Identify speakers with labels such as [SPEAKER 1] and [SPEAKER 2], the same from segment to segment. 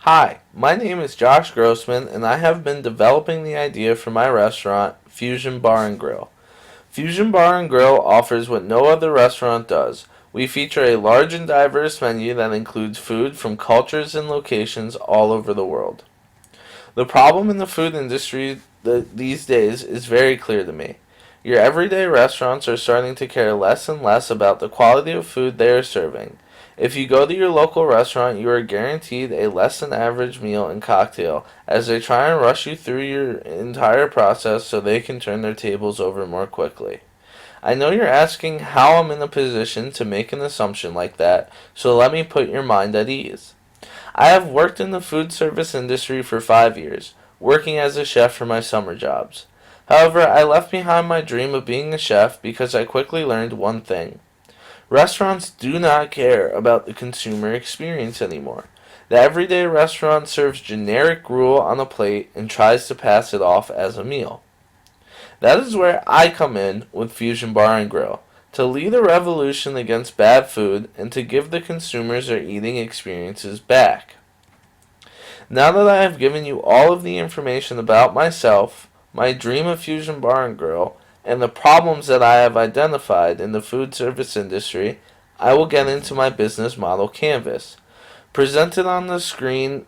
[SPEAKER 1] Hi, my name is Josh Grossman, and I have been developing the idea for my restaurant, Fusion Bar and Grill. Fusion Bar and Grill offers what no other restaurant does. We feature a large and diverse menu that includes food from cultures and locations all over the world. The problem in the food industry these days is very clear to me. Your everyday restaurants are starting to care less and less about the quality of food they are serving. If you go to your local restaurant, you are guaranteed a less than average meal and cocktail as they try and rush you through your entire process so they can turn their tables over more quickly. I know you're asking how I'm in a position to make an assumption like that, so let me put your mind at ease. I have worked in the food service industry for 5 years, working as a chef for my summer jobs. However, I left behind my dream of being a chef because I quickly learned one thing. Restaurants do not care about the consumer experience anymore. The everyday restaurant serves generic gruel on a plate and tries to pass it off as a meal. That is where I come in with Fusion Bar and Grill, to lead a revolution against bad food and to give the consumers their eating experiences back. Now that I have given you all of the information about myself, my dream of Fusion Bar and Grill, and the problems that I have identified in the food service industry, I will get into my business model canvas. Presented on the screen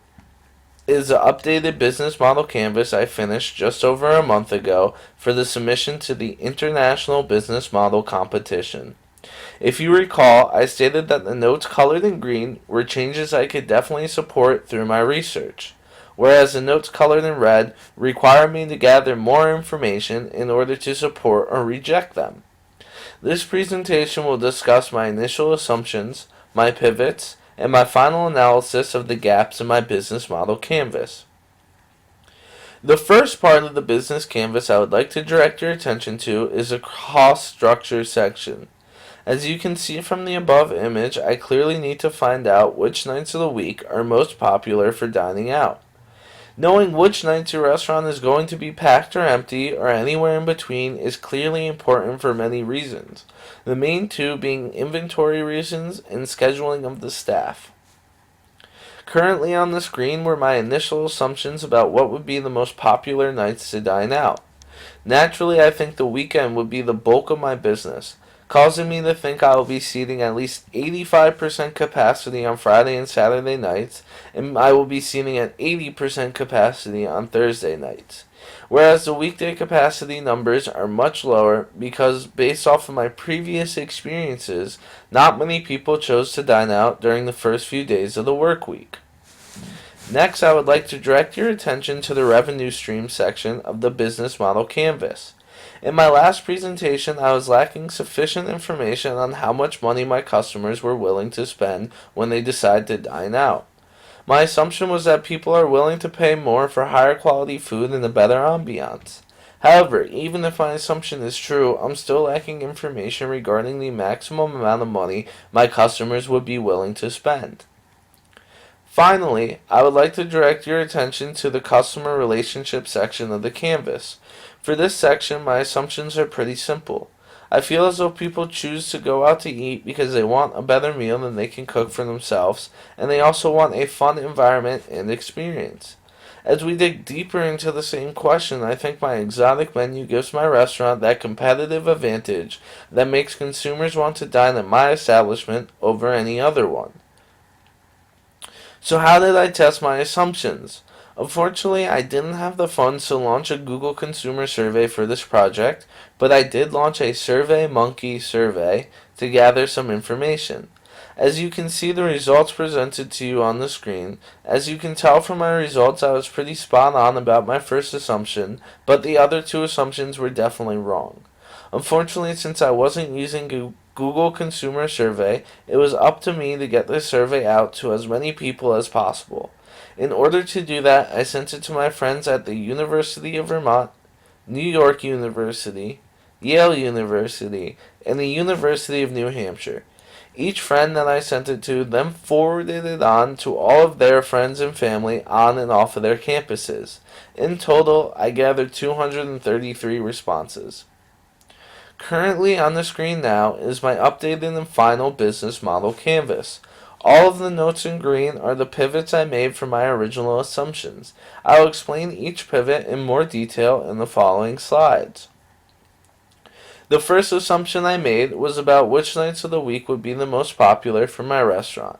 [SPEAKER 1] is an updated business model canvas I finished just over a month ago for the submission to the International Business Model Competition. If you recall, I stated that the notes colored in green were changes I could definitely support through my research, whereas the notes colored in red require me to gather more information in order to support or reject them. This presentation will discuss my initial assumptions, my pivots, and my final analysis of the gaps in my business model canvas. The first part of the business canvas I would like to direct your attention to is the cost structure section. As you can see from the above image, I clearly need to find out which nights of the week are most popular for dining out. Knowing which nights your restaurant is going to be packed or empty or anywhere in between is clearly important for many reasons, the main two being inventory reasons and scheduling of the staff. Currently on the screen were my initial assumptions about what would be the most popular nights to dine out. Naturally, I think the weekend would be the bulk of my business, causing me to think I will be seating at least 85% capacity on Friday and Saturday nights, and I will be seating at 80% capacity on Thursday nights. Whereas the weekday capacity numbers are much lower because, based off of my previous experiences, not many people chose to dine out during the first few days of the work week. Next, I would like to direct your attention to the revenue stream section of the business model canvas. In my last presentation, I was lacking sufficient information on how much money my customers were willing to spend when they decide to dine out. My assumption was that people are willing to pay more for higher quality food and a better ambiance. However, even if my assumption is true, I'm still lacking information regarding the maximum amount of money my customers would be willing to spend. Finally, I would like to direct your attention to the customer relationship section of the canvas. For this section, my assumptions are pretty simple. I feel as though people choose to go out to eat because they want a better meal than they can cook for themselves, and they also want a fun environment and experience. As we dig deeper into the same question, I think my exotic menu gives my restaurant that competitive advantage that makes consumers want to dine at my establishment over any other one. So how did I test my assumptions? Unfortunately, I didn't have the funds to launch a Google consumer survey for this project, but I did launch a SurveyMonkey survey to gather some information. As you can see the results presented to you on the screen, as you can tell from my results I was pretty spot on about my first assumption, but the other two assumptions were definitely wrong. Unfortunately, since I wasn't using Google Consumer Survey, it was up to me to get this survey out to as many people as possible. In order to do that, I sent it to my friends at the University of Vermont, New York University, Yale University, and the University of New Hampshire. Each friend that I sent it to then forwarded it on to all of their friends and family on and off of their campuses. In total, I gathered 233 responses. Currently on the screen now is my updated and final business model canvas. All of the notes in green are the pivots I made from my original assumptions. I will explain each pivot in more detail in the following slides. The first assumption I made was about which nights of the week would be the most popular for my restaurant.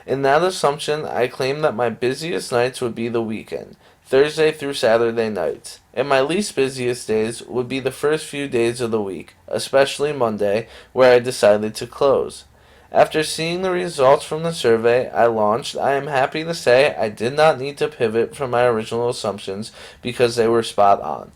[SPEAKER 1] In that assumption, I claimed that my busiest nights would be the weekend, Thursday through Saturday nights, and my least busiest days would be the first few days of the week, especially Monday, where I decided to close. After seeing the results from the survey I launched, I am happy to say I did not need to pivot from my original assumptions because they were spot on.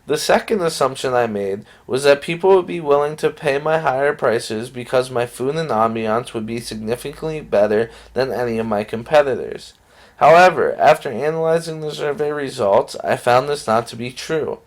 [SPEAKER 1] The second assumption I made was that people would be willing to pay my higher prices because my food and ambiance would be significantly better than any of my competitors. However, after analyzing the survey results, I found this not to be true.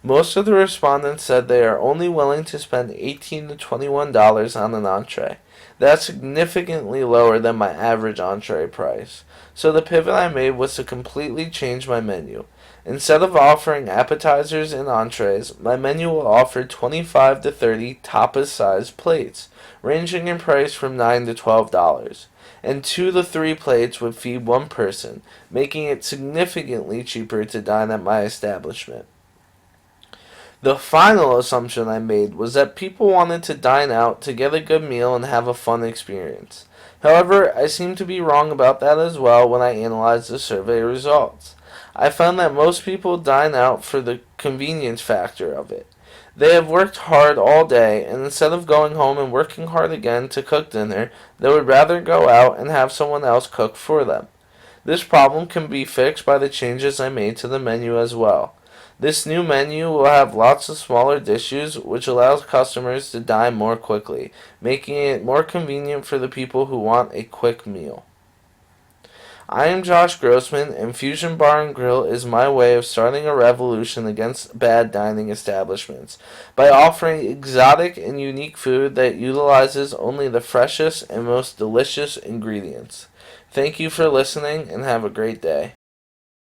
[SPEAKER 1] Most of the respondents said they are only willing to spend $18 to $21 on an entree. That's significantly lower than my average entree price. So the pivot I made was to completely change my menu. Instead of offering appetizers and entrees, my menu will offer 25 to 30 tapas-sized plates, ranging in price from $9 to $12. And 2 to 3 plates would feed one person, making it significantly cheaper to dine at my establishment. The final assumption I made was that people wanted to dine out to get a good meal and have a fun experience. However, I seem to be wrong about that as well when I analyzed the survey results. I found that most people dine out for the convenience factor of it. They have worked hard all day, and instead of going home and working hard again to cook dinner, they would rather go out and have someone else cook for them. This problem can be fixed by the changes I made to the menu as well. This new menu will have lots of smaller dishes, which allows customers to dine more quickly, making it more convenient for the people who want a quick meal. I am Josh Grossman, and Fusion Bar and Grill is my way of starting a revolution against bad dining establishments by offering exotic and unique food that utilizes only the freshest and most delicious ingredients. Thank you for listening, and have a great day.